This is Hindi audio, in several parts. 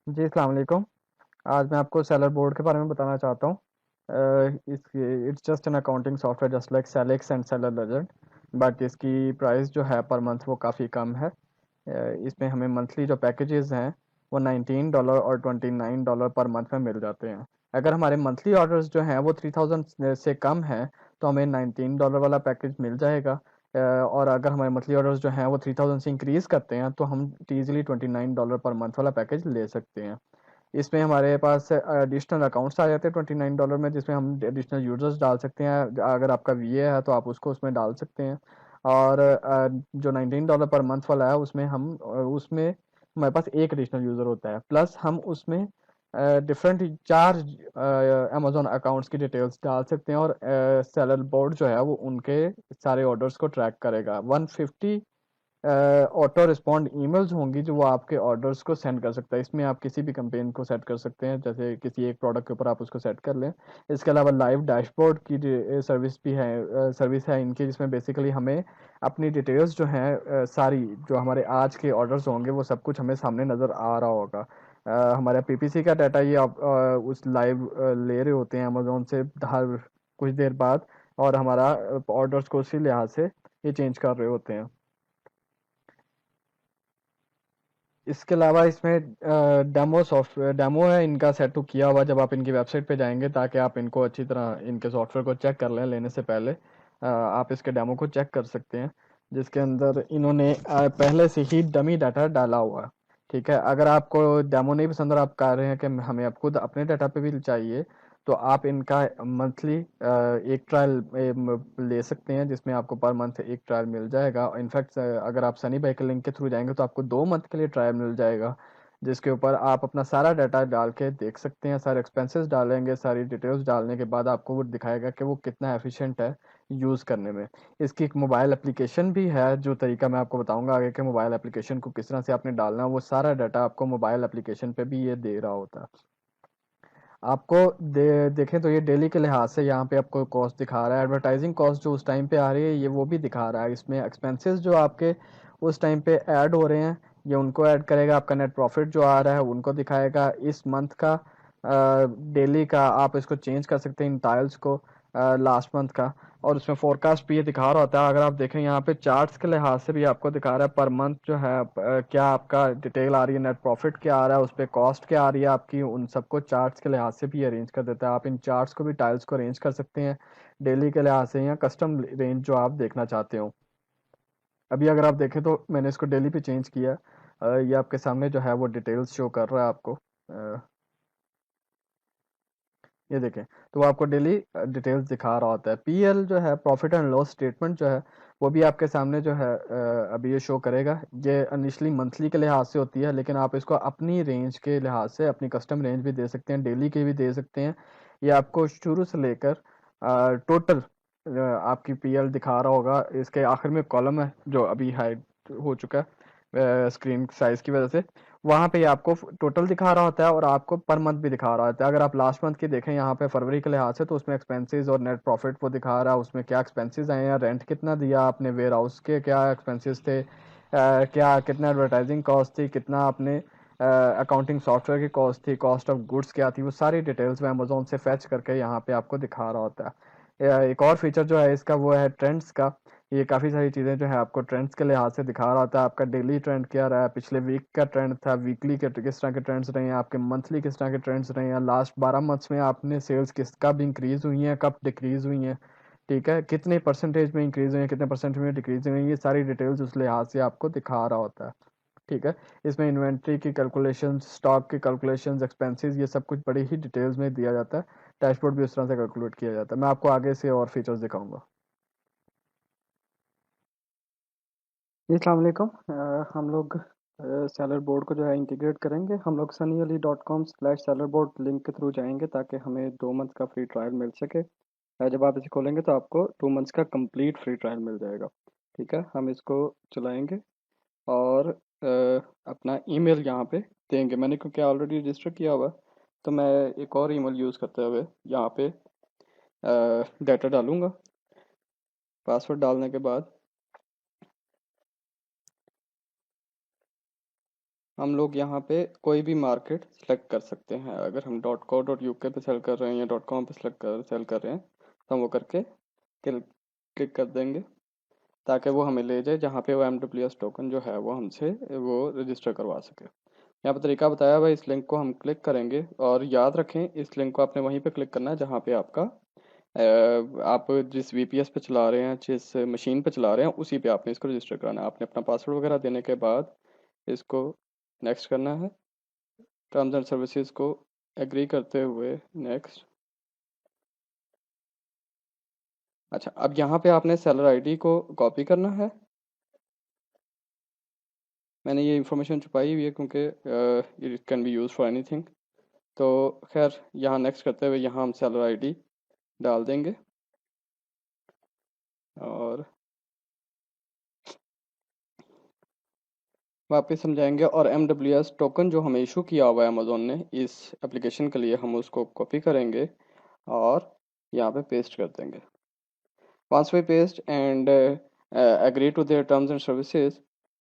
जी, अस्सलाम वालेकुम। आज मैं आपको सेलर बोर्ड के बारे में बताना चाहता हूँ। It's just an accounting software just like सेलेक्स एंड सेलर लेजर, बट इसकी प्राइस जो है पर मंथ वो काफ़ी कम है। इसमें हमें मंथली जो पैकेजेस हैं वो $19 और $29 पर मंथ में मिल जाते हैं। अगर हमारे मंथली ऑर्डर्स जो हैं वो 3000 से कम हैं तो हमें $19 वाला पैकेज मिल जाएगा। और अगर हमारे मंथली ऑर्डर्स जो हैं वो 3000 से इंक्रीज़ करते हैं तो हम ईज़िली $29 पर मंथ वाला पैकेज ले सकते हैं। इसमें हमारे पास एडिशनल अकाउंट्स आ जाते हैं $29 में, जिसमें हम एडिशनल यूज़र्स डाल सकते हैं। अगर आपका वीए है तो आप उसको उसमें डाल सकते हैं। और जो $19 पर मंथ वाला है उसमें उसमें हमारे पास एक एडिशनल यूज़र होता है, प्लस हम उसमें डिफरेंट 4 अमेज़न अकाउंट्स की डिटेल्स डाल सकते हैं। और सेलर बोर्ड जो है वो उनके सारे ऑर्डर्स को ट्रैक करेगा। 150 ऑटो रिस्पॉन्ड ईमेल्स होंगी जो वो आपके ऑर्डर्स को सेंड कर सकता है। इसमें आप किसी भी कैंपेन को सेट कर सकते हैं, जैसे किसी एक प्रोडक्ट के ऊपर आप उसको सेट कर लें। इसके अलावा लाइव डैशबोर्ड की सर्विस भी है, सर्विस है इनकी, जिसमें बेसिकली हमें अपनी डिटेल्स जो हैं सारी जो हमारे आज के ऑर्डर्स होंगे वो सब कुछ हमें सामने नज़र आ रहा होगा। हमारा पीपीसी का डाटा ये आप उस लाइव ले रहे होते हैं अमेजोन से हर कुछ देर बाद, और हमारा ऑर्डर्स को उसी लिहाज से ये चेंज कर रहे होते हैं। इसके अलावा इसमें डेमो है इनका सेट टू किया हुआ। जब आप इनकी वेबसाइट पे जाएंगे ताकि आप इनको अच्छी तरह इनके सॉफ्टवेयर को चेक कर लें लेने से पहले, आप इसके डेमो को चेक कर सकते हैं, जिसके अंदर इन्होंने पहले से ही डमी डाटा डाला हुआ है। ठीक है, अगर आपको डेमो नहीं पसंद और आप कह रहे हैं कि हमें अब खुद अपने डाटा पे भी चाहिए, तो आप इनका मंथली एक ट्रायल ले सकते हैं, जिसमें आपको पर मंथ एक ट्रायल मिल जाएगा। इनफैक्ट अगर आप सनी भाई के लिंक के थ्रू जाएंगे तो आपको 2 मंथ के लिए ट्रायल मिल जाएगा, जिसके ऊपर आप अपना सारा डाटा डाल के देख सकते हैं। सारे एक्सपेंसेस डालेंगे, सारी डिटेल्स डालने के बाद आपको वो दिखाएगा कि वो कितना एफिशिएंट है यूज़ करने में। इसकी एक मोबाइल एप्लीकेशन भी है, जो तरीका मैं आपको बताऊंगा आगे, कि मोबाइल एप्लीकेशन को किस तरह से आपने डालना है। वो सारा डाटा आपको मोबाइल एप्लीकेशन पे भी ये दे रहा होता है। आपको देखें तो ये डेली के लिहाज से यहाँ पे आपको कॉस्ट दिखा रहा है। एडवर्टाइजिंग कॉस्ट जो उस टाइम पे आ रही है ये वो भी दिखा रहा है। इसमें एक्सपेंसेस जो आपके उस टाइम पे ऐड हो रहे हैं ये उनको ऐड करेगा। आपका नेट प्रॉफिट जो आ रहा है उनको दिखाएगा। इस मंथ का डेली का आप इसको चेंज कर सकते हैं इन टाइल्स को लास्ट मंथ का। और उसमें फोरकास्ट भी ये दिखा रहा होता है। अगर आप देखें यहाँ पे चार्ट्स के लिहाज से भी आपको दिखा रहा है पर मंथ जो है क्या आपका डिटेल आ रही है, नेट प्रॉफिट क्या आ रहा है, उस पर कॉस्ट क्या आ रही है आपकी, उन सबको चार्ट्स के लिहाज से भी अरेंज कर देता है। आप इन चार्ट्स को भी टाइल्स को अरेंज कर सकते हैं डेली के लिहाज से या कस्टम रेंज जो आप देखना चाहते हो। अभी अगर आप देखें तो मैंने इसको डेली पे चेंज किया। ये आपके सामने जो है वो डिटेल्स शो कर रहा है आपको। ये देखें, तो वो आपको डेली डिटेल्स दिखा रहा होता है। पीएल जो है, प्रॉफिट एंड लॉस स्टेटमेंट जो है, वो भी आपके सामने जो है अभी ये शो करेगा। ये इनिशियली मंथली के लिहाज से होती है, लेकिन आप इसको अपनी रेंज के लिहाज से अपनी कस्टम रेंज भी दे सकते हैं, डेली के भी दे सकते हैं। ये आपको शुरू से लेकर टोटल आपकी पीएल दिखा रहा होगा। इसके आखिर में कॉलम है जो अभी हाइड हो चुका है स्क्रीन साइज की वजह से। वहाँ पे आपको टोटल दिखा रहा होता है और आपको पर मंथ भी दिखा रहा होता है। अगर आप लास्ट मंथ की देखें यहाँ पे फरवरी के लिहाज से, तो उसमें एक्सपेंसेस और नेट प्रॉफिट वो दिखा रहा है। उसमें क्या एक्सपेंसेस आए हैं, रेंट कितना दिया आपने, वेयर हाउस के क्या एक्सपेंसेस थे, क्या कितना एडवर्टाइजिंग कॉस्ट थी, कितना आपने अकाउंटिंग सॉफ्टवेयर की कॉस्ट थी, कॉस्ट ऑफ गुड्स क्या थी, वो सारी डिटेल्स में अमेजोन से फेच करके यहाँ पे आपको दिखा रहा होता है। एक और फीचर जो है इसका वो है ट्रेंड्स का। ये काफ़ी सारी चीज़ें जो है आपको ट्रेंड्स के लिहाज से दिखा रहा होता है। आपका डेली ट्रेंड क्या रहा है, पिछले वीक का ट्रेंड था, वीकली के किस तरह के ट्रेंड्स रहे हैं, आपके मंथली किस तरह के ट्रेंड्स रहे हैं, लास्ट 12 मंथ्स में आपने सेल्स किस कब इंक्रीज हुई हैं, कब डिक्रीज हुई हैं। ठीक है, कितने परसेंटेज में इंक्रीज हुई हैं, कितने परसेंट में डिक्रीज हुई हैं, ये सारी डिटेल्स उस लिहाज से आपको दिखा रहा होता है। ठीक है, इसमें इन्वेंट्री की कैलकुलेशन, स्टॉक की कैलकुलेशन, एक्सपेंसेस, ये सब कुछ बड़ी ही डिटेल्स में दिया जाता है। डैशबोर्ड भी उस तरह से कैलकुलेट किया जाता है। मैं आपको आगे से और फीचर्स दिखाऊंगा। जी, अस्सलाम वालेकुम। हम लोग सेलर बोर्ड को जो है इंटीग्रेट करेंगे। हम लोग sunnyali.com/sellerboard लिंक के थ्रू जाएंगे ताकि हमें 2 मंथ का फ्री ट्रायल मिल सके। जब आप इसे खोलेंगे तो आपको 2 मंथ्स का कंप्लीट फ्री ट्रायल मिल जाएगा। ठीक है, हम इसको चलाएंगे और अपना ईमेल यहाँ पे देंगे। मैंने क्योंकि ऑलरेडी रजिस्टर किया हुआ है, तो मैं एक और ईमेल यूज़ करते हुए यहाँ पे डाटा डालूँगा। पासवर्ड डालने के बाद हम लोग यहाँ पे कोई भी मार्केट सेलेक्ट कर सकते हैं। अगर हम .co.uk पे सेल कर रहे हैं या .com पे सेल कर रहे हैं तो हम वो करके क्लिक कर देंगे, ताकि वो हमें ले जाए जहाँ पे वो MWS टोकन जो है वो हमसे वो रजिस्टर करवा सके। यहाँ पे तरीका बताया हुआ है, इस लिंक को हम क्लिक करेंगे और याद रखें इस लिंक को आपने वहीं पे क्लिक करना है जहाँ पे आपका आप जिस VPS पे चला रहे हैं, जिस मशीन पे चला रहे हैं, उसी पे आपने इसको रजिस्टर कराना है। आपने अपना पासवर्ड वगैरह देने के बाद इसको नेक्स्ट करना है, टर्म्स एंड सर्विसेज को एग्री करते हुए नेक्स्ट। अच्छा, अब यहाँ पे आपने सेलर आईडी को कॉपी करना है। मैंने ये इन्फॉर्मेशन छुपाई हुई है क्योंकि it can be use for anything. तो खैर यहाँ नेक्स्ट करते हुए यहाँ हम सेलर आईडी डाल देंगे और वापस समझाएंगे, और MWS टोकन जो हमें इशू किया हुआ है अमेजोन ने इस एप्लीकेशन के लिए, हम उसको कॉपी करेंगे और यहाँ पे पेस्ट कर देंगे। Once we paste and agree to their terms and services,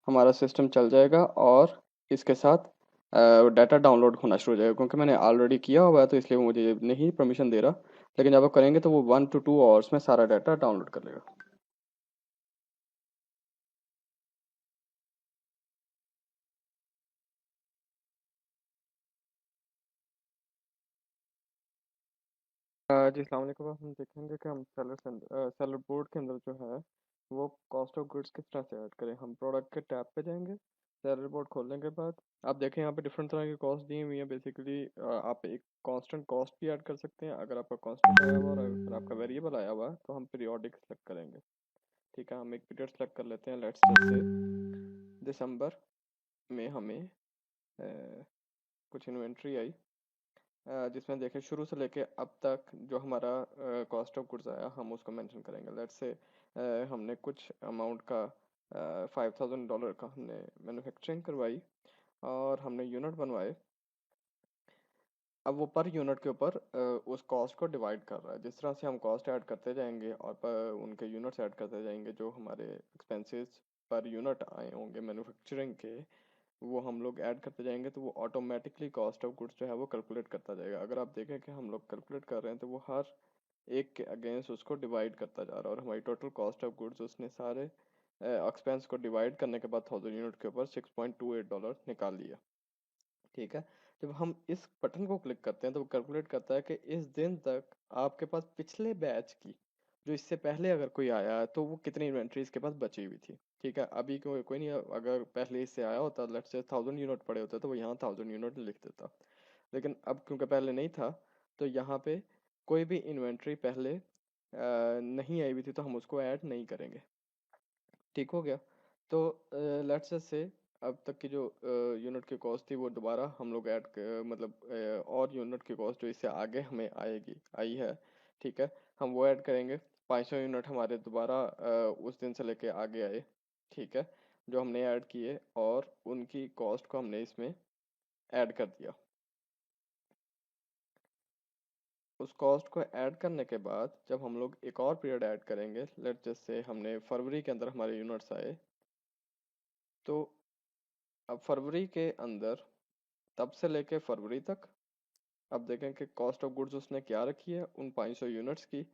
हमारा सिस्टम चल जाएगा और इसके साथ डाटा डाउनलोड होना शुरू हो जाएगा। क्योंकि मैंने ऑलरेडी किया हुआ है तो इसलिए वो मुझे नहीं परमिशन दे रहा, लेकिन जब आप करेंगे तो वो 1 to 2 आवर्स में सारा डाटा डाउनलोड कर लेगा। जी अस्सलाम वालेकुम। अब हम देखेंगे कि हम सेलर बोर्ड के अंदर जो है वो कॉस्ट ऑफ गुड्स किस तरह से ऐड करें। हम प्रोडक्ट के टैब पे जाएंगे, सेलर बोर्ड खोलने के बाद आप देखें यहाँ पे डिफरेंट तरह की कॉस्ट दी हुई है। बेसिकली आप एक कांस्टेंट कॉस्ट भी ऐड कर सकते हैं। अगर आपका कांस्टेंट आया हुआ और अगर आपका वेरिएबल आया हुआ है तो हम पीरियोडिक सेलेक्ट करेंगे। ठीक है, हम एक पीरियड सेलेक्ट कर लेते हैं। लेट्स से दिसंबर में हमें कुछ इन्वेंट्री आई जिसमें देखें शुरू से लेके अब तक जो हमारा कॉस्ट ऑफ गुड्स आया हम उसको मेंशन करेंगे। लेट्स से हमने कुछ अमाउंट का $5000 का हमने मैन्युफैक्चरिंग करवाई और हमने यूनिट बनवाए। अब वो पर यूनिट के ऊपर उस कॉस्ट को डिवाइड कर रहा है। जिस तरह से हम कॉस्ट ऐड करते जाएंगे और उनके यूनिट्स ऐड करते जाएंगे, जो हमारे एक्सपेंसेस पर यूनिट आए होंगे मैन्युफैक्चरिंग के, वो हम लोग ऐड करते जाएंगे तो वो ऑटोमेटिकली कॉस्ट ऑफ गुड्स जो है वो कैलकुलेट करता जाएगा। अगर आप देखें कि हम लोग कैलकुलेट कर रहे हैं तो वो हर एक के अगेंस्ट उसको डिवाइड करता जा रहा है और हमारी टोटल कॉस्ट ऑफ गुड्स उसने सारे एक्सपेंस को डिवाइड करने के बाद 1000 यूनिट के ऊपर $6.28 निकाल लिया। ठीक है, जब हम इस बटन को क्लिक करते हैं तो वो कैलकुलेट करता है कि इस दिन तक आपके पास पिछले बैच की, जो इससे पहले अगर कोई आया है तो वो कितनी इन्वेंट्री इसके पास बची हुई थी। ठीक है, अभी कोई नहीं, अगर पहले इससे आया होता लेट्स से 1000 यूनिट पड़े होते तो वो यहाँ 1000 यूनिट लिख देता। लेकिन अब क्योंकि पहले नहीं था तो यहाँ पे कोई भी इन्वेंट्री पहले नहीं आई हुई थी तो हम उसको ऐड नहीं करेंगे। ठीक हो गया। तो लेट्स से अब तक की जो यूनिट की कॉस्ट थी वो दोबारा हम लोग मतलब और यूनिट की कॉस्ट जो इससे आगे हमें आई है। ठीक है, हम वो ऐड करेंगे। 500 यूनिट हमारे दोबारा उस दिन से लेके आगे आए। ठीक है, जो हमने ऐड किए और उनकी कॉस्ट को हमने इसमें ऐड कर दिया। उस कॉस्ट को ऐड करने के बाद जब हम लोग एक और पीरियड ऐड करेंगे, लेट जैसे हमने फरवरी के अंदर हमारे यूनिट्स आए, तो अब फरवरी के अंदर तब से लेके फरवरी तक अब देखें कि कॉस्ट ऑफ गुड्स उसने क्या रखी है उन 500 यूनिट्स की।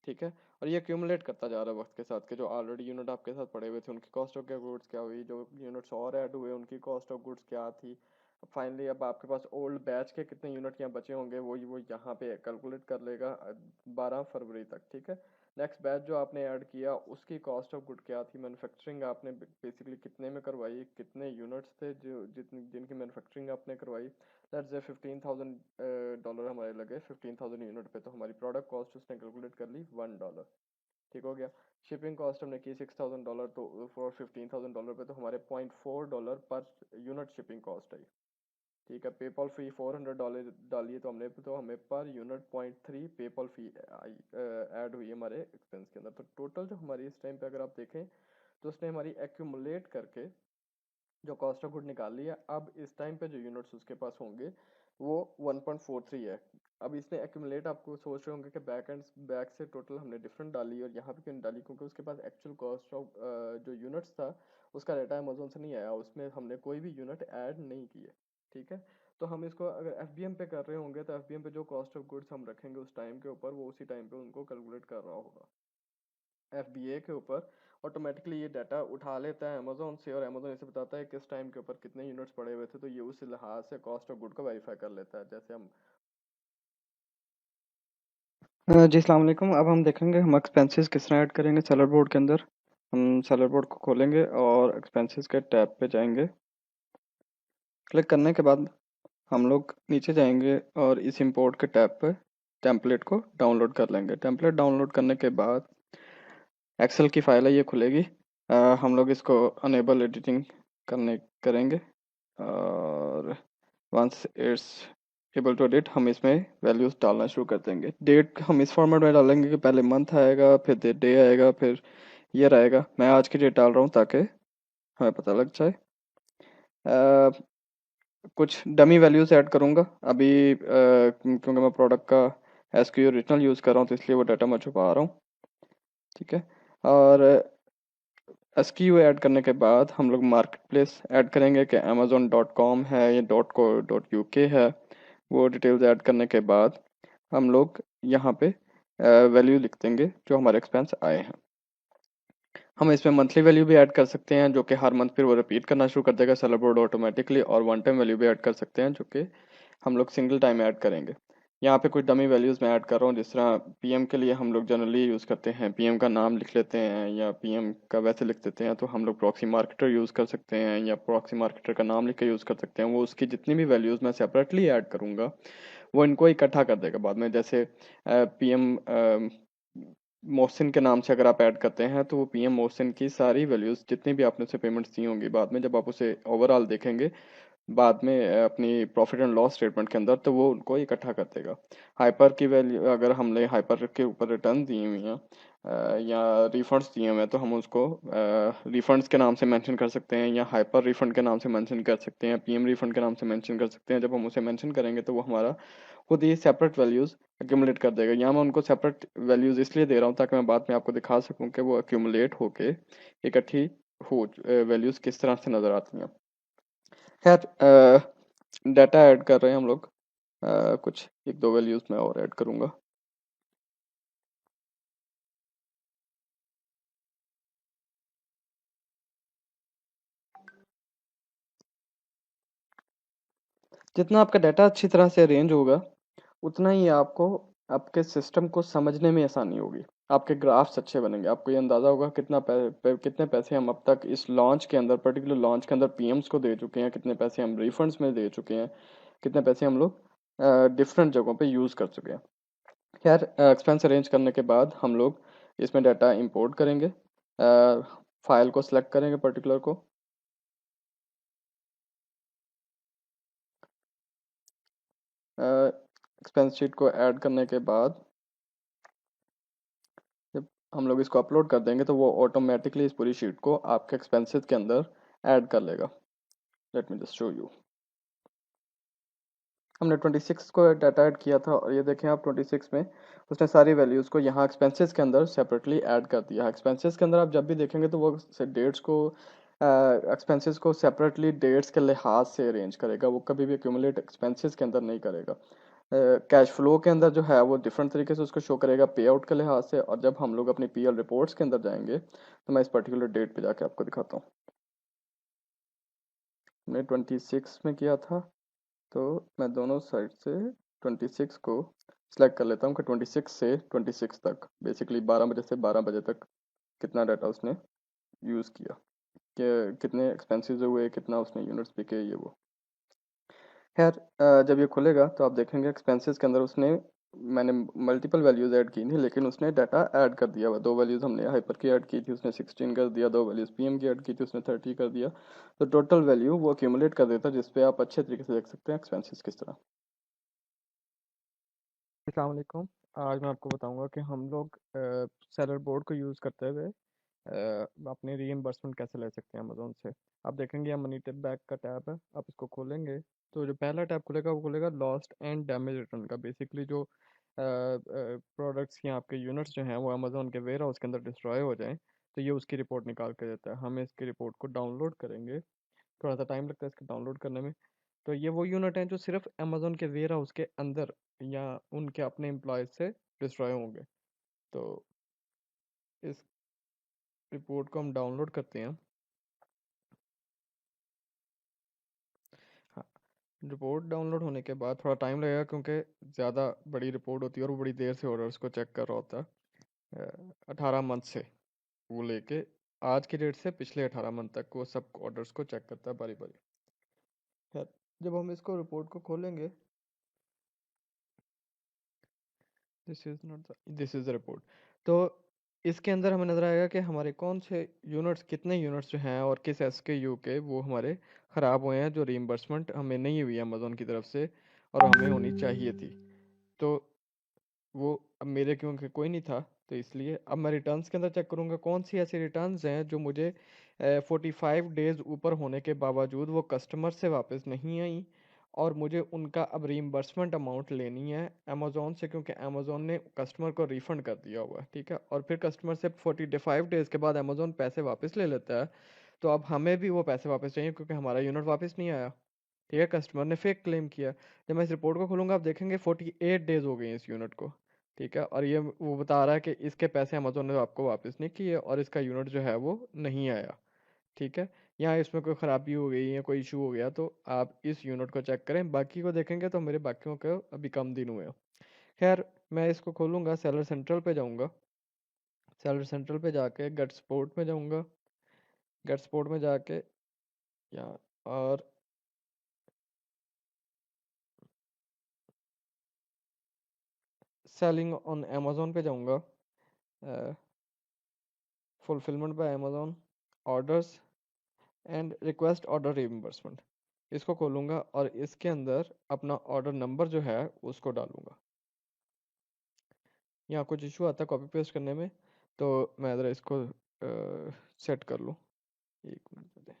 ठीक है, और ये एक्यूमुलेट करता जा रहा है वक्त के साथ कि जो ऑलरेडी यूनिट आपके साथ पड़े हुए थे उनकी कॉस्ट ऑफ गुड्स क्या हुई, जो यूनिट्स और ऐड हुए उनकी कॉस्ट ऑफ गुड्स क्या थी। फाइनली अब आपके पास ओल्ड बैच के कितने यूनिट यहाँ बचे होंगे वो यहाँ पे कैलकुलेट कर लेगा 12 फरवरी तक। ठीक है, नेक्स्ट बैच जो आपने ऐड किया उसकी कॉस्ट ऑफ गुड क्या थी, मैन्युफैक्चरिंग आपने बेसिकली कितने में करवाई, कितने यूनिट्स थे जो जिनकी मैन्युफैक्चरिंग आपने करवाई। लेट्स से $15,000 हमारे लगे 15,000 यूनिट पे, तो हमारी प्रोडक्ट कॉस्ट उसने कैलकुलेट कर ली $1। ठीक हो गया। शिपिंग कॉस्ट हमने की $6,000, तो फॉर $15,000 पे तो हमारे $0.4 पर यूनिट शिपिंग कॉस्ट आई। ठीक है, पेपल फी $400 डालिए तो हमने, तो हमें पर यूनिट $0.3 पेपल फी ऐड हुई हमारे एक्सपेंस के अंदर। तो टोटल जो हमारी इस टाइम पे अगर आप देखें तो उसने हमारी एक्यूमुलेट करके जो कॉस्ट ऑफ गुड निकाल लिया। अब इस टाइम पे जो यूनिट्स उसके पास होंगे वो 1.43 है। अब इसने एक्यूमुलेट, आपको सोच रहे होंगे कि बैक से टोटल हमने डिफरेंट डाली और यहाँ पे क्यों नहीं डाली, क्योंकि उसके पास एक्चुअल कॉस्ट ऑफ जो यूनिट्स था उसका डाटा अमेजोन से नहीं आया, उसमें हमने कोई भी यूनिट ऐड नहीं किए। ठीक है, तो हम इसको अगर एफबीएम पे कर रहे होंगे तो एफबीएम पे जो कॉस्ट ऑफ गुड्स हम रखेंगे उस टाइम के ऊपर, वो उसी टाइम पे उनको कैलकुलेट कर रहा होगा। एफबीए के ऊपर ऑटोमेटिकली ये डाटा उठा लेता है अमेजोन से, और अमेजोन इसे बताता है किस टाइम के ऊपर कितने यूनिट्स पड़े हुए थे, तो ये उस लिहाज से कॉस्ट ऑफ गुड को वेरीफाई कर लेता है। जैसे हम जी अस्सलाम वालेकुम। अब हम देखेंगे हम एक्सपेंसेस किस तरह ऐड करेंगे सेलर बोर्ड के अंदर। हम सेलर बोर्ड को खोलेंगे और एक्सपेंसेस के टैब पे जाएंगे। क्लिक करने के बाद हम लोग नीचे जाएंगे और इस इंपोर्ट के टैब पे टेम्पलेट को डाउनलोड कर लेंगे। टेम्पलेट डाउनलोड करने के बाद एक्सेल की फाइल है ये खुलेगी। हम लोग इसको अनेबल एडिटिंग करेंगे, और once it's able to edit हम इसमें वैल्यूज डालना शुरू कर देंगे। डेट हम इस फॉर्मेट में डालेंगे कि पहले मंथ आएगा, फिर डे आएगा, फिर ईयर आएगा। मैं आज की डेट डाल रहा हूँ ताकि हमें पता लग जाए। कुछ डमी वैल्यूज ऐड करूँगा अभी, क्योंकि मैं प्रोडक्ट का एसक्यू ओरिजिनल यूज़ कर रहा हूँ तो इसलिए वो डाटा मैं छुपा रहा हूँ। ठीक है, और एसक्यू ऐड करने के बाद हम लोग मार्केट प्लेस ऐड करेंगे कि amazon.com है या .co.uk है। वो डिटेल्स ऐड करने के बाद हम लोग यहाँ पे वैल्यू लिख देंगे जो हमारे एक्सपेंस आए हैं। हम इसमें मंथली वैल्यू भी ऐड कर सकते हैं जो कि हर मंथ फिर वो रिपीट करना शुरू कर देगा सेलर बोर्ड ऑटोमेटिकली, और वन टाइम वैल्यू भी ऐड कर सकते हैं जो कि हम लोग सिंगल टाइम ऐड करेंगे। यहाँ पे कुछ डमी वैल्यूज़ मैं ऐड कर रहा हूँ, जिस तरह पीएम के लिए हम लोग जनरली यूज़ करते हैं, पीएम का नाम लिख लेते हैं या पीएम का वैसे लिख देते हैं, तो हम लोग प्रॉक्सी मार्केटर यूज़ कर सकते हैं या प्रॉक्सी मार्केटर का नाम लिख के यूज़ कर सकते हैं। वो उसकी जितनी भी वैल्यूज़ मैं सेपरेटली ऐड करूँगा वो इनको इकट्ठा कर देगा बाद में। जैसे पीएम मोहसिन के नाम से अगर आप ऐड करते हैं तो वो पीएम मोहसिन की सारी वैल्यूज़ जितनी भी आपने उसे पेमेंट्स दी होंगी बाद में जब आप उसे ओवरऑल देखेंगे बाद में अपनी प्रॉफिट एंड लॉस स्टेटमेंट के अंदर, तो वो उनको इकट्ठा कर देगा। हाइपर की वैल्यू अगर हमने हाइपर के ऊपर रिटर्न दिए हुए हैं या रिफंड्स दिए हुए हैं तो हम उसको रिफंड्स के नाम से मेंशन कर सकते हैं या हाइपर रिफंड के नाम से मेंशन कर सकते हैं, पीएम रिफंड के नाम से मेंशन कर सकते हैं। जब हम उसे मेंशन करेंगे तो वो हमारा खुद ही सेपरेट वैल्यूज़ एक्यूमुलेट कर देगा। यहाँ मैं उनको सेपरेट वैल्यूज़ इसलिए दे रहा हूँ ताकि मैं बाद में आपको दिखा सकूँ कि वो एक्यूमुलेट होके इकट्ठी हो वैल्यूज़ किस तरह से नज़र आती हैं। खैर डाटा ऐड कर रहे हैं हम लोग। कुछ एक दो वैल्यूज़ मैं और ऐड करूँगा। जितना आपका डाटा अच्छी तरह से अरेंज होगा उतना ही आपको आपके सिस्टम को समझने में आसानी होगी, आपके ग्राफ्स अच्छे बनेंगे, आपको ये अंदाज़ा होगा कितने पैसे हम अब तक इस लॉन्च के अंदर, पर्टिकुलर लॉन्च के अंदर पीएम्स को दे चुके हैं, कितने पैसे हम रिफंड्स में दे चुके हैं, कितने पैसे हम लोग डिफरेंट जगहों पे यूज़ कर चुके हैं। खैर एक्सपेंस अरेंज करने के बाद हम लोग इसमें डाटा इंपोर्ट करेंगे, फाइल को सिलेक्ट करेंगे पर्टिकुलर को, एक्सपेंस शीट को ऐड करने के बाद जब हम लोग इसको अपलोड कर देंगे तो वो ऑटोमेटिकली इस पूरी शीट को आपके एक्सपेंसेस के अंदर ऐड कर लेगा। Let me just show you. हमने 26 को डाटा ऐड किया था और ये देखें आप 26 में उसने सारी वैल्यूज़ को यहाँ एक्सपेंसेस के अंदर सेपरेटली ऐड कर दिया। एक्सपेंसेस के अंदर आप जब भी देखेंगे तो वो डेट्स को एक्सपेंसेस को सेपरेटली डेट्स के लिहाज से अरेंज करेगा, वो कभी भी एक्यूमुलेट एक्सपेंसेस के अंदर नहीं करेगा। कैश फ्लो के अंदर जो है वो डिफरेंट तरीके से उसको शो करेगा पे आउट के लिहाज से, और जब हम लोग अपनी पीएल रिपोर्ट्स के अंदर जाएंगे तो मैं इस पर्टिकुलर डेट पे जाके आपको दिखाता हूँ। हमने 26 में किया था तो मैं दोनों साइड से 26 को सिलेक्ट कर लेता हूँ कि 26 से 26 तक बेसिकली 12 बजे से 12 बजे तक कितना डाटा उसने यूज़ किया, कि कितने एक्सपेंसेस हुए, कितना उसने यूनिट्स बिके, ये वो। खैर जब ये खुलेगा तो आप देखेंगे एक्सपेंसेस के अंदर उसने मैंने मल्टीपल वैल्यूज़ ऐड की नहीं, लेकिन उसने डाटा ऐड कर दिया हुआ। दो वैल्यूज़ हमने हाइपर की ऐड की थी, उसने 16 कर दिया। दो वैल्यूज़ पीएम की ऐड की थी, उसने 30 कर दिया। तो टोटल वैल्यू वो एक्यूमुलेट कर देता है, जिसपे आप अच्छे तरीके से देख सकते हैं एक्सपेंसेस किस तरह। अस्सलाम वालेकुम। आज मैं आपको बताऊंगा कि हम लोग सेलर बोर्ड को यूज़ करते हुए अपने रीइंबर्समेंट कैसे ले सकते हैं अमेज़ोन से। आप देखेंगे यहाँ मनी टैब बैक का टैब है, आप इसको खोलेंगे तो जो पहला टैब खुलेगा वो खुलेगा लॉस्ट एंड डैमेज रिटर्न का। बेसिकली जो प्रोडक्ट्स या आपके यूनिट्स जो हैं वो अमेज़ोन के वेयर हाउस के अंदर डिस्ट्रॉय हो जाएं तो ये उसकी रिपोर्ट निकाल के देता है। हम इसकी रिपोर्ट को डाउनलोड करेंगे, थोड़ा सा टाइम लगता है इसके डाउनलोड करने में। तो ये वो यूनिट हैं जो सिर्फ अमेजोन के वेयर हाउस के अंदर या उनके अपने एम्प्लॉयज से डिस्ट्रॉय होंगे। तो इस रिपोर्ट को हम डाउनलोड करते हैं। हाँ, रिपोर्ट डाउनलोड होने के बाद थोड़ा टाइम लगेगा क्योंकि ज़्यादा बड़ी रिपोर्ट होती है और वो बड़ी देर से ऑर्डर्स को चेक कर रहा होता है। 18 मंथ से वो लेके आज की डेट से पिछले 18 मंथ तक वो सब ऑर्डर्स को चेक करता है बारी बारी। खैर, जब हम इसको रिपोर्ट को खोलेंगे, दिस इज द रिपोर्ट। तो इसके अंदर हमें नजर आएगा कि हमारे कौन से यूनिट्स, कितने यूनिट्स जो हैं और किस SKU के वो हमारे ख़राब हुए हैं, जो रीइंबर्समेंट हमें नहीं हुई अमेज़ोन की तरफ से और हमें होनी चाहिए थी। तो वो अब मेरे क्योंकि कोई नहीं था, तो इसलिए अब मैं रिटर्न्स के अंदर चेक करूँगा कौन सी ऐसी रिटर्न्स हैं जो मुझे 45 डेज़ ऊपर होने के बावजूद वो कस्टमर से वापस नहीं आई और मुझे उनका अब रीइंबर्समेंट अमाउंट लेनी है अमेज़ोन से, क्योंकि अमेज़ोन ने कस्टमर को रिफ़ंड कर दिया हुआ है। ठीक है, और फिर कस्टमर से 45 डेज़ के बाद अमेज़ोन पैसे वापस ले लेता है। तो अब हमें भी वो पैसे वापस चाहिए क्योंकि हमारा यूनिट वापस नहीं आया। ठीक है, कस्टमर ने फेक क्लेम किया। जब मैं इस रिपोर्ट को खोलूंगा आप देखेंगे 48 डेज हो गए हैं इस यूनिट को। ठीक है, और ये वो बता रहा है कि इसके पैसे अमेजोन ने आपको वापस नहीं किए और इसका यूनिट जो है वो नहीं आया। ठीक है, यहाँ इसमें कोई ख़राबी हो गई या कोई इशू हो गया तो आप इस यूनिट को चेक करें। बाकी को देखेंगे तो मेरे बाकियों के अभी कम दिन हुए हैं। खैर, मैं इसको खोलूंगा, सेलर सेंट्रल पे जाऊंगा। सेलर सेंट्रल पे जाके गेट सपोर्ट में जाऊंगा। गेट सपोर्ट में जाके यहाँ और सेलिंग ऑन अमेजोन पे जाऊंगा। Fulfilment bye Amazon, orders and request order reimbursement, इसको खोलूंगा और इसके अंदर अपना ऑर्डर नंबर जो है उसको डालूंगा। यहाँ कुछ इशू आता है कॉपी पेस्ट करने में, तो मैं ज़रा इसको सेट कर लूँ। एक मिनट दे।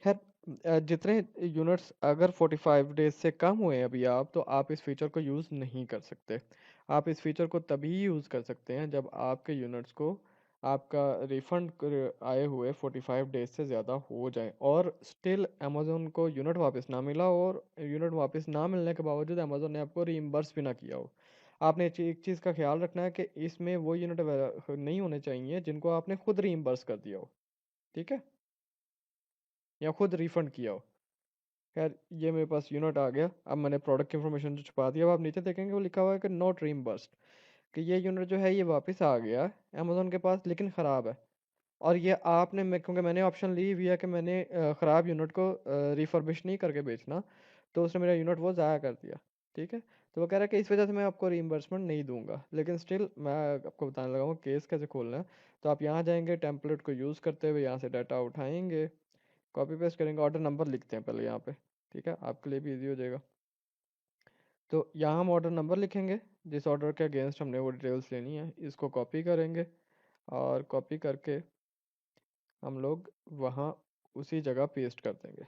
खैर, जितने यूनिट्स अगर 45 डेज से कम हुए हैं अभी आप, तो आप इस फीचर को यूज़ नहीं कर सकते। आप इस फीचर को तभी यूज़ कर सकते हैं जब आपके यूनिट्स को आपका रिफंड आए हुए 45 डेज से ज़्यादा हो जाए और स्टिल अमेज़ोन को यूनिट वापस ना मिला हो, और यूनिट वापस ना मिलने के बावजूद अमेज़ोन ने आपको रीइंबर्स भी ना किया हो। आपने एक चीज़ का ख्याल रखना है कि इसमें वो यूनिट नहीं होने चाहिए जिनको आपने खुद रीइंबर्स कर दिया हो। ठीक है, या खुद रिफंड किया हो। खैर, ये मेरे पास यूनिट आ गया। अब मैंने प्रोडक्ट की इन्फॉर्मेशन जो छुपा दिया, अब आप नीचे देखेंगे वो लिखा हुआ है कि नॉट रीइंबर्स्ड, कि ये यूनिट जो है ये वापस आ गया अमेजोन के पास लेकिन ख़राब है। और ये आपने, मैं क्योंकि मैंने ऑप्शन ली हुई है कि मैंने ख़राब यूनिट को रिफर्बिश नहीं करके बेचना, तो उसने मेरा यूनिट वो ज़ाया कर दिया। ठीक है, तो वो कह रहा है कि इस वजह से मैं आपको रीइंबर्समेंट नहीं दूंगा, लेकिन स्टिल मैं आपको बताने लगा हूँ केस कैसे खोलना है। तो आप यहाँ जाएंगे, टेम्पलेट को यूज़ करते हुए यहाँ से डाटा उठाएंगे, कॉपी पेस्ट करेंगे, ऑर्डर नंबर लिखते हैं पहले यहाँ पे। ठीक है, आपके लिए भी इजी हो जाएगा। तो यहाँ हम ऑर्डर नंबर लिखेंगे, जिस ऑर्डर के अगेंस्ट हमने वो डिटेल्स लेनी है, इसको कॉपी करेंगे और कॉपी करके हम लोग वहाँ उसी जगह पेस्ट कर देंगे।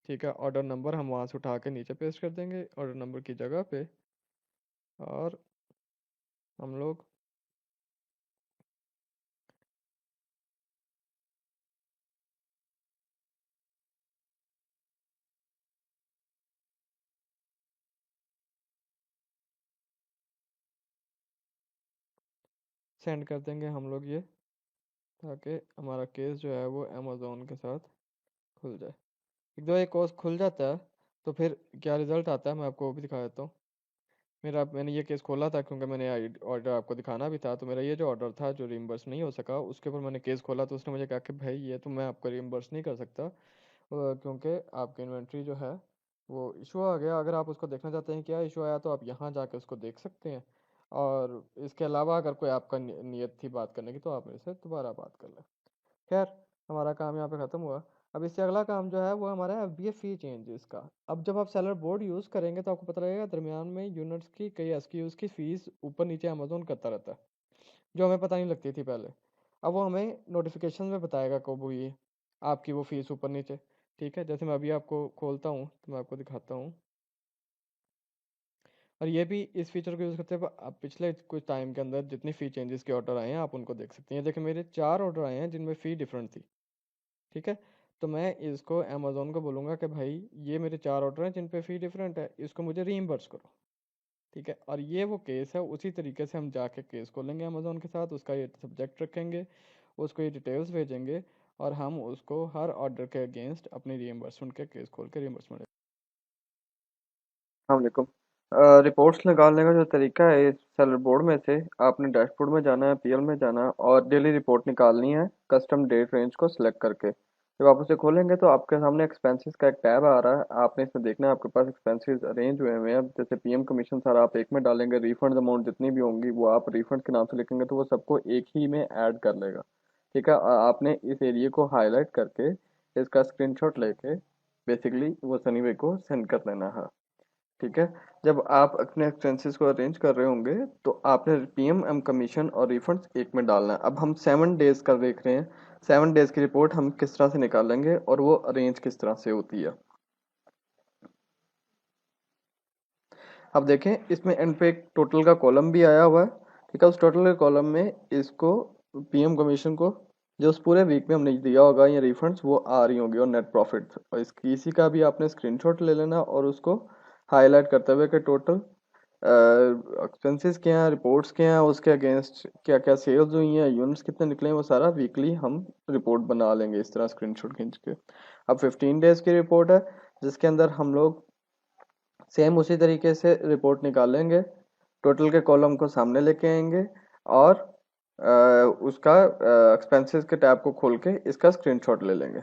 ठीक है, ऑर्डर नंबर हम वहाँ से उठा के नीचे पेस्ट कर देंगे ऑर्डर नंबर की जगह पे, और हम लोग सेंड कर देंगे हम लोग ये, ताकि हमारा केस जो है वो अमेज़ोन के साथ खुल जाए। एक दो एक कोर्स खुल जाता है तो फिर क्या रिज़ल्ट आता है मैं आपको वो भी दिखा देता हूँ। मैंने ये केस खोला था क्योंकि मैंने ऑर्डर आपको दिखाना भी था। तो मेरा ये जो ऑर्डर था जो रिम्बर्स नहीं हो सका, उसके ऊपर मैंने केस खोला, तो उसने मुझे कहा कि भाई ये तो मैं आपको रिम्बर्स नहीं कर सकता, क्योंकि आपकी इन्वेंट्री जो है वो इशू आ गया। अगर आप उसको देखना चाहते हैं क्या इशू आया, तो आप यहाँ जाके उसको देख सकते हैं। और इसके अलावा अगर कोई आपका नियत थी बात करने की, तो आप मेरे से दोबारा बात कर लें। खैर, हमारा काम यहाँ पे ख़त्म हुआ। अब इससे अगला काम जो है वो हमारा है FBA फ़ी चेंजेस का। अब जब आप सेलर बोर्ड यूज़ करेंगे तो आपको पता लगेगा दरमियान में यूनिट्स की कई SKUs की फ़ीस ऊपर नीचे अमेज़ोन करता रहता है, जो हमें पता नहीं लगती थी पहले। अब वो हमें नोटिफिकेशन में बताएगा कब हुई है आपकी वो फ़ीस ऊपर नीचे। ठीक है, जैसे मैं अभी आपको खोलता हूँ तो मैं आपको दिखाता हूँ। और ये भी इस फीचर को यूज़ करते हैं, आप पिछले कुछ टाइम के अंदर जितनी फ़ी चेंजेस के ऑर्डर आए हैं आप उनको देख सकती हैं। देखिए मेरे 4 ऑर्डर आए हैं जिनमें फ़ी डिफरेंट थी, ठीक है? तो मैं इसको अमेज़न को बोलूँगा कि भाई ये मेरे 4 ऑर्डर हैं जिन पे फ़ी डिफरेंट है, इसको मुझे रीइम्बर्स करो, ठीक है? और ये वो केस है, उसी तरीके से हम जाके केस खोलेंगे अमेज़न के साथ, उसका ये सब्जेक्ट रखेंगे, उसको ये डिटेल्स भेजेंगे और हम उसको हर ऑर्डर के अगेंस्ट अपनी रीइम्बर्समेंट के केस खोल के रीइम्बर्समेंट। वालेकुम। रिपोर्ट्स निकालने का जो तरीका है इस सेलर बोर्ड में से आपने डैशबोर्ड में जाना है, पीएल में जाना है और डेली रिपोर्ट निकालनी है कस्टम डेट रेंज को सिलेक्ट करके। जब आप उसे खोलेंगे तो आपके सामने एक्सपेंसेस का एक टैब आ रहा है, आपने इसमें देखना है आपके पास एक्सपेंसेस अरेंज हुए हुए हैं। जैसे पीएम कमीशन सारा आप एक में डालेंगे, रिफंड अमाउंट जितनी भी होंगी वो आप रिफंड के नाम से लिखेंगे तो वो सबको एक ही में ऐड कर लेगा, ठीक है? आपने इस एरिया को हाईलाइट करके इसका स्क्रीनशॉट लेके बेसिकली वो सनी भाई को सेंड कर देना है, ठीक है? जब आप अपने एक्सपेंसेस को अरेंज कर रहे होंगे तो आपने पीएम कमीशन और रिफंड्स एक में डालना है। अब हम 7 डेज का देख रहे हैं, 7 डेज की रिपोर्ट हम किस तरह से निकालेंगे और वो अरेंज किस तरह से होती है। अब देखें इसमें एंड पे एक टोटल का कॉलम भी आया हुआ है, ठीक है? उस टोटल के कॉलम में इसको पीएम कमीशन को जो उस पूरे वीक में हमने दिया होगा या रिफंड्स वो आ रही होंगी और नेट प्रॉफिट, और इसकी इसी का भी आपने स्क्रीनशॉट ले लेना और उसको हाईलाइट करते हुए कि टोटल एक्सपेंसेस क्या हैं, रिपोर्ट्स क्या हैं, उसके अगेंस्ट क्या क्या सेल्स हुई हैं, यूनिट्स कितने निकले हैं, वो सारा वीकली हम रिपोर्ट बना लेंगे इस तरह स्क्रीनशॉट खींच के। अब 15 डेज की रिपोर्ट है जिसके अंदर हम लोग सेम उसी तरीके से रिपोर्ट निकालेंगे, टोटल के कॉलम को सामने लेके आएंगे और उसका एक्सपेंसेस के टैब को खोल के इसका स्क्रीनशॉट ले लेंगे,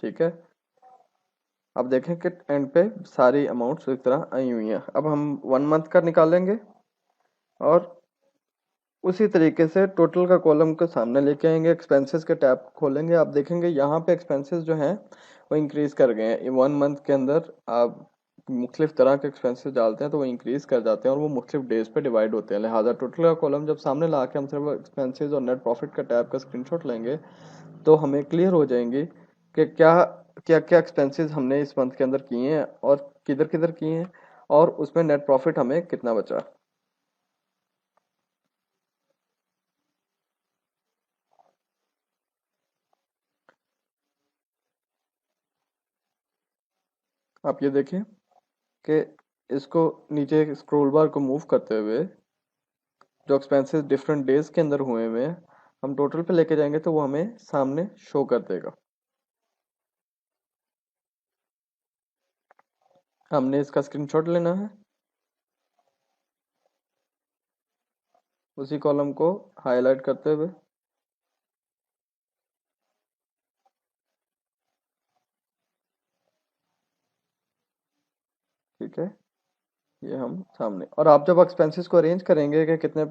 ठीक है? अब देखें कि एंड पे सारी अमाउंट्स इस तरह आई हुई हैं। अब हम 1 मंथ का निकालेंगे और उसी तरीके से टोटल का कॉलम को सामने लेके आएंगे, एक्सपेंसेस के टैब खोलेंगे। आप देखेंगे यहाँ पे एक्सपेंसेस जो हैं वो इंक्रीज कर गए हैं। 1 मंथ के अंदर आप मुख्तलिफ तरह के एक्सपेंसेस डालते हैं तो वो इंक्रीज कर जाते हैं और वो मुख्तलिफ डेज पे डिवाइड होते हैं। लिहाजा टोटल का कॉलम जब सामने ला के हम सिर्फ एक्सपेंसेस और नेट प्रॉफिट का टैब का स्क्रीनशॉट लेंगे तो हमें क्लियर हो जाएंगी कि क्या क्या क्या एक्सपेंसेस हमने इस मंथ के अंदर किए हैं और किधर किधर किए हैं और उसमें नेट प्रॉफिट हमें कितना बचा। आप ये देखें कि इसको नीचे स्क्रॉल बार को मूव करते हुए जो एक्सपेंसेस डिफरेंट डेज के अंदर हुए हुए हैं हम टोटल पे लेके जाएंगे तो वो हमें सामने शो कर देगा। हमने इसका स्क्रीनशॉट लेना है, उसी कॉलम को हाईलाइट करते हुए ठीक है, ये हम सामने। और आप जब एक्सपेंसेस को अरेंज करेंगे कि कितने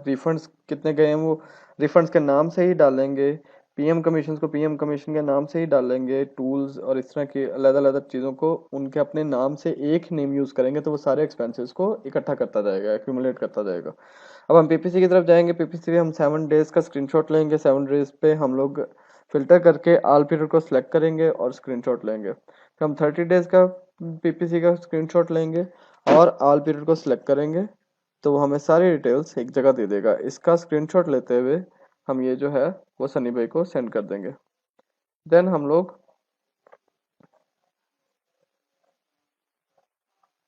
रिफंड्स कितने गए हैं वो रिफंड्स के नाम से ही डालेंगे, पीएम कमीशन को पीएम कमीशन के नाम से ही डालेंगे, टूल्स और इस तरह की अलग अलग चीज़ों को उनके अपने नाम से एक नेम यूज़ करेंगे तो वो सारे एक्सपेंसेस को इकट्ठा करता जाएगा, एक्यूमुलेट करता जाएगा। अब हम पीपीसी की तरफ जाएंगे, पीपीसी में हम 7 डेज का स्क्रीनशॉट लेंगे, 7 डेज पे हम लोग फिल्टर करके ऑल पीरियड को सिलेक्ट करेंगे और स्क्रीनशॉट लेंगे। फिर हम 30 डेज का पीपीसी का स्क्रीनशॉट लेंगे और ऑल पीरियड को सिलेक्ट करेंगे तो वो हमें सारी डिटेल्स एक जगह दे देगा। इसका स्क्रीनशॉट लेते हुए हम ये जो है वो सनी भाई को सेंड कर देंगे। देन हम लोग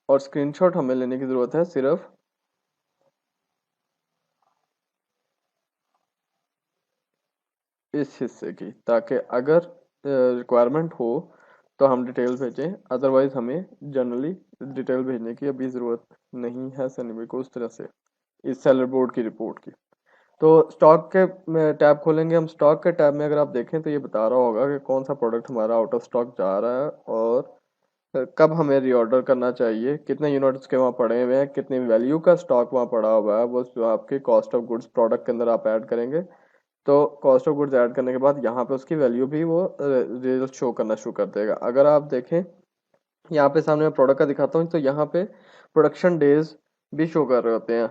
और स्क्रीनशॉट हमें लेने की ज़रूरत है सिर्फ इस हिस्से की, ताकि अगर रिक्वायरमेंट हो तो हम डिटेल भेजें, अदरवाइज हमें जनरली डिटेल भेजने की अभी ज़रूरत नहीं है सनी भाई को उस तरह से इस सेलर बोर्ड की रिपोर्ट की। तो स्टॉक के टैब खोलेंगे हम। स्टॉक के टैब में अगर आप देखें तो ये बता रहा होगा कि कौन सा प्रोडक्ट हमारा आउट ऑफ स्टॉक जा रहा है और कब हमें रीऑर्डर करना चाहिए, कितने यूनिट्स के वहाँ पड़े हुए हैं, कितनी वैल्यू का स्टॉक वहाँ पड़ा हुआ है, वो जो आपके कॉस्ट ऑफ गुड्स प्रोडक्ट के अंदर आप ऐड करेंगे तो कॉस्ट ऑफ गुड्स ऐड करने के बाद यहाँ पे उसकी वैल्यू भी वो रिजल्ट शो करना शुरू कर देगा। अगर आप देखें यहाँ पे सामने मैं प्रोडक्ट का दिखाता हूँ तो यहाँ पे प्रोडक्शन डेज भी शो कर रहे होते हैं,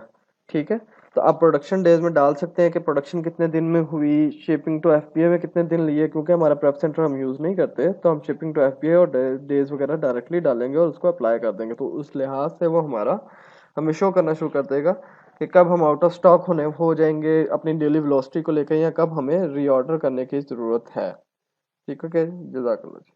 ठीक है? तो आप प्रोडक्शन डेज में डाल सकते हैं कि प्रोडक्शन कितने दिन में हुई, शिपिंग टू एफपीए में कितने दिन लिए, क्योंकि हमारा प्रेप सेंटर हम यूज़ नहीं करते तो हम शिपिंग टू एफपीए और डेज वगैरह डायरेक्टली डालेंगे और उसको अप्लाई कर देंगे तो उस लिहाज से वो हमारा हमें शो करना शुरू कर देगा कि कब हम आउट ऑफ स्टॉक हो जाएंगे अपनी डेली वेलोसिटी को लेकर, या कब हमें रीऑर्डर करने की ज़रूरत है। ठीक है, जज़ाकल्लाह।